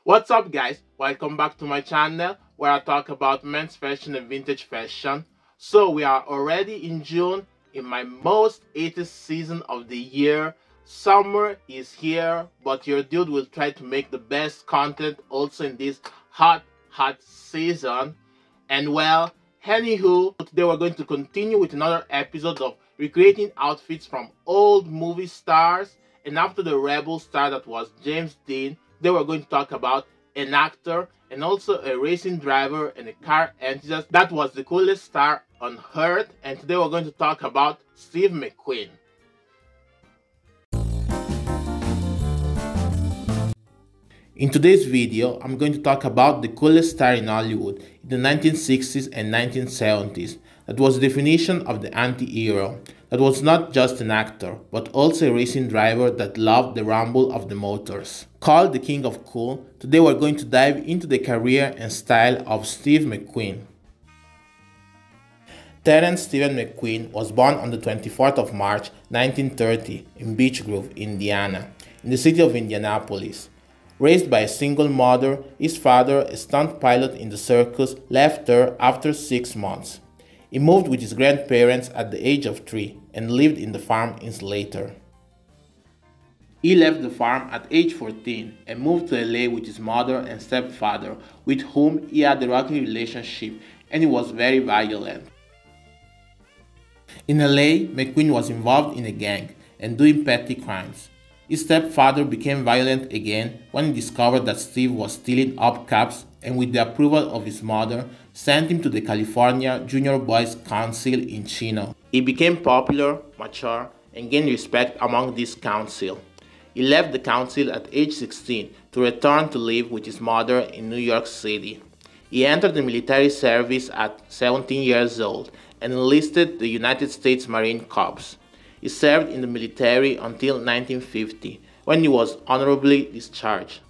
What's up guys, welcome back to my channel where I talk about men's fashion and vintage fashion. So we are already in June, in my most 80s season of the year. Summer is here, but your dude will try to make the best content also in this hot season. And well, anywho, today we're going to continue with another episode of recreating outfits from old movie stars. And after the rebel star that was James Dean, today we're going to talk about an actor and also a racing driver and a car enthusiast that was the coolest star on earth. And today we're going to talk about Steve McQueen. In today's video, I'm going to talk about the coolest star in Hollywood in the 1960s and 1970s. That was the definition of the anti-hero. That was not just an actor, but also a racing driver that loved the rumble of the motors. Called the King of Cool, today we're going to dive into the career and style of Steve McQueen. Terence Steven McQueen was born on the 24th of March 1930 in Beech Grove, Indiana, in the city of Indianapolis. Raised by a single mother, his father, a stunt pilot in the circus, left her after 6 months. He moved with his grandparents at the age of 3 and lived in the farm in Slater. He left the farm at age 14 and moved to LA with his mother and stepfather, with whom he had a rocky relationship, and he was very violent. In LA, McQueen was involved in a gang and doing petty crimes. His stepfather became violent again when he discovered that Steve was stealing hubcaps, and with the approval of his mother, sent him to the California Junior Boys Council in Chino. He became popular, mature, and gained respect among this council. He left the council at age 16 to return to live with his mother in New York City. He entered the military service at 17 years old and enlisted the United States Marine Corps. He served in the military until 1950, when he was honorably discharged.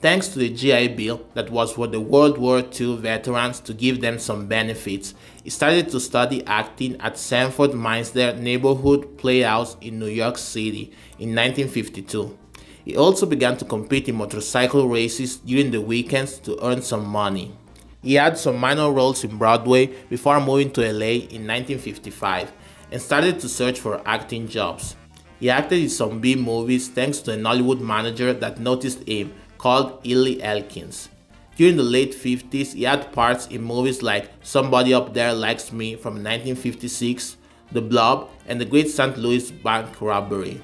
Thanks to the GI Bill that was for the World War II veterans to give them some benefits, he started to study acting at Sanford Meisner Neighborhood Playhouse in New York City in 1952. He also began to compete in motorcycle races during the weekends to earn some money. He had some minor roles in Broadway before moving to LA in 1955 and started to search for acting jobs. He acted in some B movies thanks to an Hollywood manager that noticed him called Illy Elkins. During the late 50s, he had parts in movies like Somebody Up There Likes Me from 1956, The Blob, and The Great St. Louis Bank Robbery.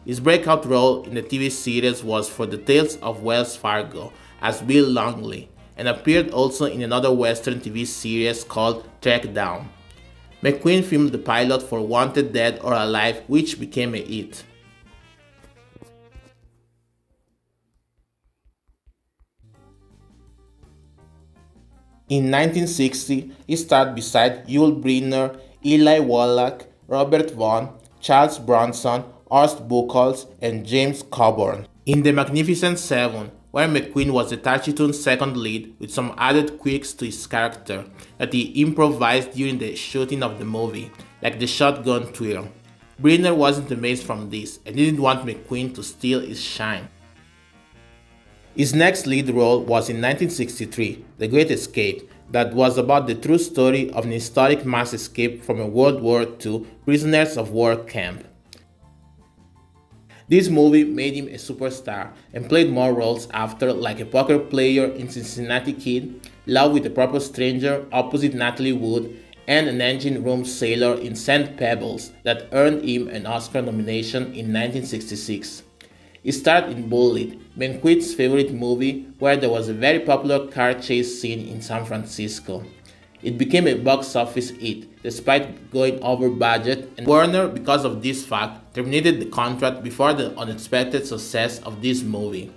His breakout role in the TV series was for The Tales of Wells Fargo as Bill Longley, and appeared also in another Western TV series called Track Down. McQueen filmed the pilot for Wanted Dead or Alive, which became a hit. In 1960, he starred beside Yul Brynner, Eli Wallach, Robert Vaughn, Charles Bronson, Horst Buchholz, and James Coburn in The Magnificent Seven, where McQueen was the taciturn second lead with some added quirks to his character that he improvised during the shooting of the movie, like the shotgun twirl. Brynner wasn't amazed from this and didn't want McQueen to steal his shine. His next lead role was in 1963, The Great Escape, that was about the true story of an historic mass escape from a World War II prisoners of war camp. This movie made him a superstar and played more roles after, like a poker player in Cincinnati Kid, Love with a Proper Stranger opposite Natalie Wood, and an engine room sailor in St. Pebbles that earned him an Oscar nomination in 1966. He starred in Bullitt, McQueen's favorite movie, where there was a very popular car chase scene in San Francisco. It became a box office hit, despite going over budget, and Warner, because of this fact, terminated the contract before the unexpected success of this movie.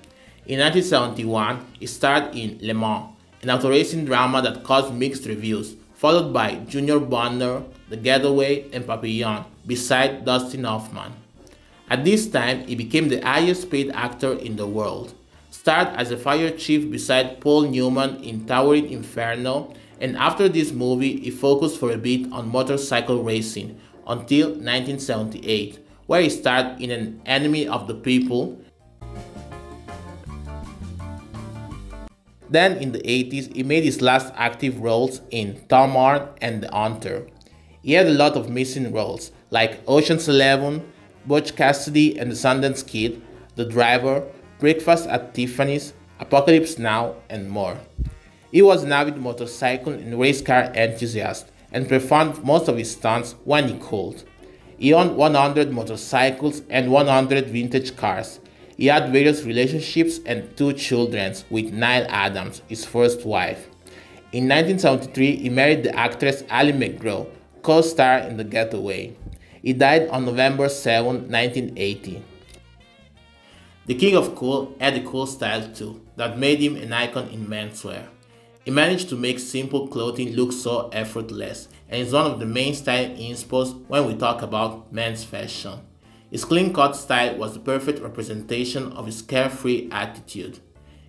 In 1971, he starred in Le Mans, an auto racing drama that caused mixed reviews, followed by Junior Bonner, The Getaway, and Papillon, beside Dustin Hoffman. At this time, he became the highest paid actor in the world. Starred as a fire chief beside Paul Newman in Towering Inferno, and after this movie, he focused for a bit on motorcycle racing until 1978, where he starred in An Enemy of the People. Then in the 80s, he made his last active roles in Tom Arn and The Hunter. He had a lot of missing roles, like Ocean's 11, Butch Cassidy and the Sundance Kid, The Driver, Breakfast at Tiffany's, Apocalypse Now, and more. He was an avid motorcycle and race car enthusiast and performed most of his stunts when he could. He owned 100 motorcycles and 100 vintage cars. He had various relationships and 2 children with Nile Adams, his first wife. In 1973, he married the actress Ally McGraw, co-star in The Getaway. He died on November 7, 1980. The King of Cool had a cool style too, that made him an icon in menswear. He managed to make simple clothing look so effortless, and is one of the main style inspos when we talk about men's fashion. His clean-cut style was the perfect representation of his carefree attitude.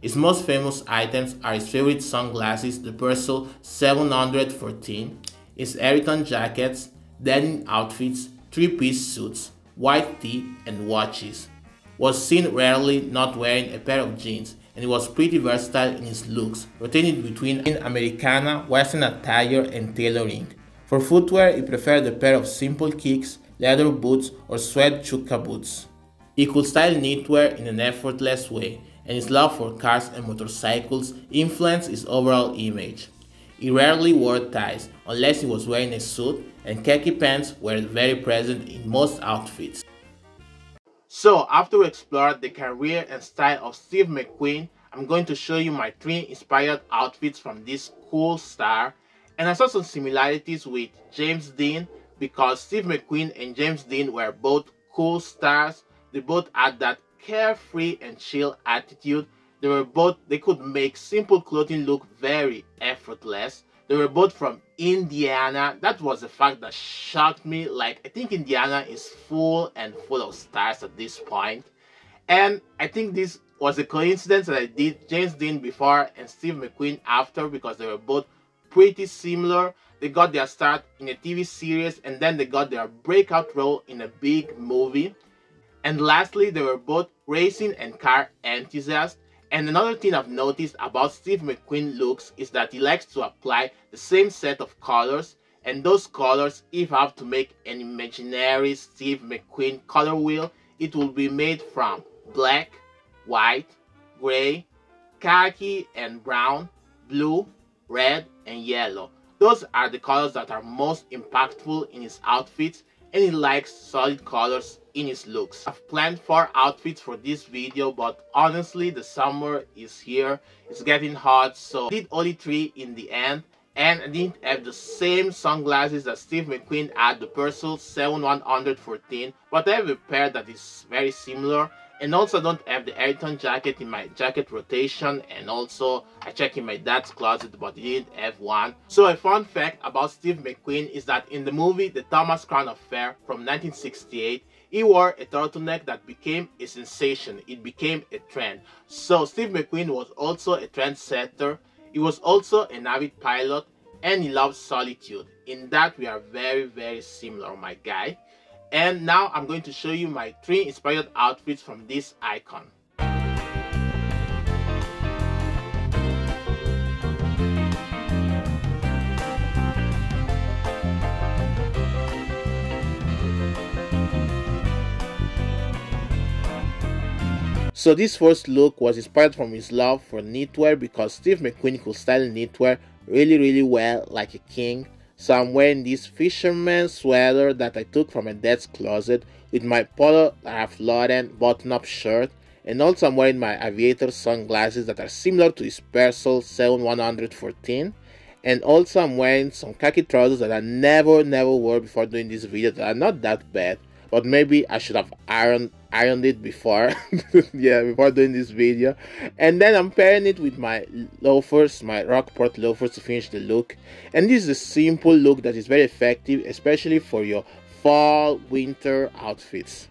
His most famous items are his favorite sunglasses, the Purcell 714, his Ayrton jackets, denim outfits, 3-piece suits, white tee, and watches. Was seen rarely not wearing a pair of jeans, and he was pretty versatile in his looks, rotating between Americana, Western attire, and tailoring. For footwear, he preferred a pair of simple kicks, leather boots, or suede chukka boots. He could style knitwear in an effortless way, and his love for cars and motorcycles influenced his overall image. He rarely wore ties unless he was wearing a suit, and khaki pants were very present in most outfits. So after we explored the career and style of Steve McQueen, I'm going to show you my 3 inspired outfits from this cool star. And I saw some similarities with James Dean, because Steve McQueen and James Dean were both cool stars. They both had that carefree and chill attitude. They could make simple clothing look very effortless. They were both from Indiana. That was a fact that shocked me. Like, I think Indiana is full of stars at this point. And I think this was a coincidence that I did James Dean before and Steve McQueen after, because they were both pretty similar. They got their start in a TV series, and then they got their breakout role in a big movie. And lastly, they were both racing and car enthusiasts. And another thing I've noticed about Steve McQueen looks is that he likes to apply the same set of colors. And those colors, if I have to make an imaginary Steve McQueen color wheel, it will be made from black, white, gray, khaki and brown, blue, red, and yellow. Those are the colors that are most impactful in his outfits, and he likes solid colors in his looks. I've planned 4 outfits for this video, but honestly the summer is here, it's getting hot, so I did only 3 in the end. And I didn't have the same sunglasses that Steve McQueen had, the Purcell 7114, but I have a pair that is very similar. And also I don't have the Ayrton jacket in my jacket rotation, and also I checked in my dad's closet but he didn't have one. So a fun fact about Steve McQueen is that in the movie The Thomas Crown Affair from 1968, he wore a turtleneck that became a sensation. It became a trend. So Steve McQueen was also a trendsetter. He was also an avid pilot, and he loves solitude. In that we are very, very similar, my guy. And now I'm going to show you my 3 inspired outfits from this icon. So this first look was inspired from his love for knitwear, because Steve McQueen could style knitwear really well like a king. So I'm wearing this fisherman's sweater that I took from my dad's closet with my Polo Ralph Lauren button-up shirt, and also I'm wearing my aviator sunglasses that are similar to his Purcell 7114, and also I'm wearing some khaki trousers that I never wore before doing this video, that are not that bad, but maybe I should have ironed it before yeah, before doing this video. And then I'm pairing it with my loafers, my Rockport loafers, to finish the look. And this is a simple look that is very effective, especially for your fall winter outfits.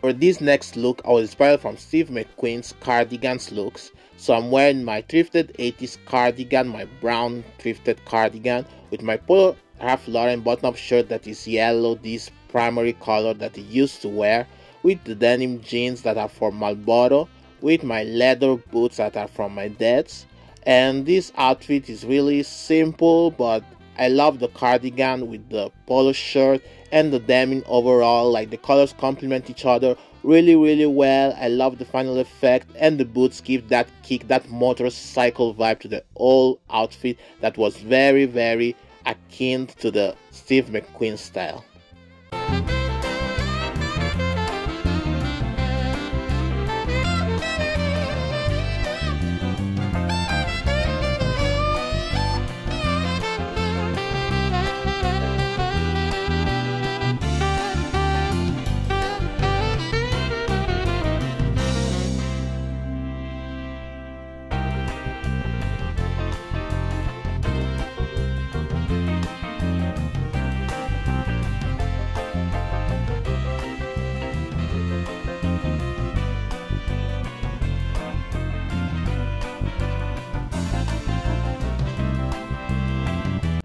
For this next look, I was inspired from Steve McQueen's cardigans looks. So I'm wearing my thrifted 80s cardigan, my brown thrifted cardigan, with my polo Ralph Lauren button-up shirt that is yellow, this primary color that he used to wear, with the denim jeans that are from Marlboro, with my leather boots that are from my dad's. And this outfit is really simple, but I love the cardigan with the polo shirt and the denim overall. Like, the colors complement each other really well. I love the final effect, and the boots give that kick, that motorcycle vibe to the whole outfit that was very akin to the Steve McQueen style.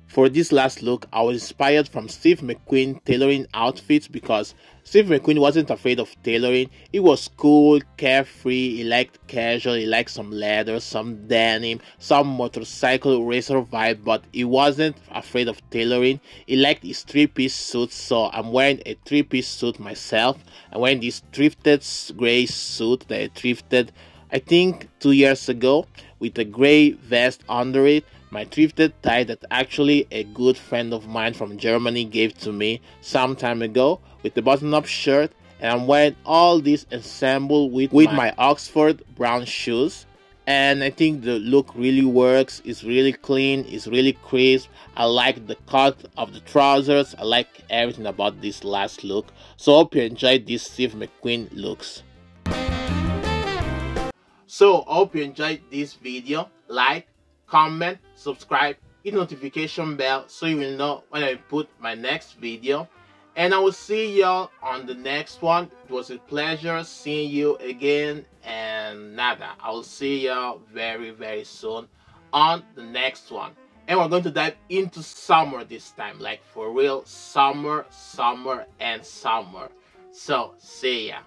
For this last look, I was inspired from Steve McQueen tailoring outfits, because Steve McQueen wasn't afraid of tailoring. He was cool, carefree, he liked casual, he liked some leather, some denim, some motorcycle racer vibe, but he wasn't afraid of tailoring. He liked his three-piece suits, so I'm wearing a three-piece suit myself. I'm wearing this thrifted gray suit that I thrifted, I think, 2 years ago, with a gray vest under it. My thrifted tie that actually a good friend of mine from Germany gave to me some time ago, with the button-up shirt, and I'm wearing all this ensemble with my Oxford brown shoes. And I think the look really works. It's really clean, it's really crisp. I like the cut of the trousers. I like everything about this last look. So hope you enjoyed these Steve McQueen looks. So hope you enjoyed this video. Like, comment, subscribe, hit the notification bell so you will know when I put my next video. And I will see y'all on the next one. It was a pleasure seeing you again. And nada, I will see y'all very soon on the next one. And we're going to dive into summer this time. Like, for real, summer and summer. So, see ya.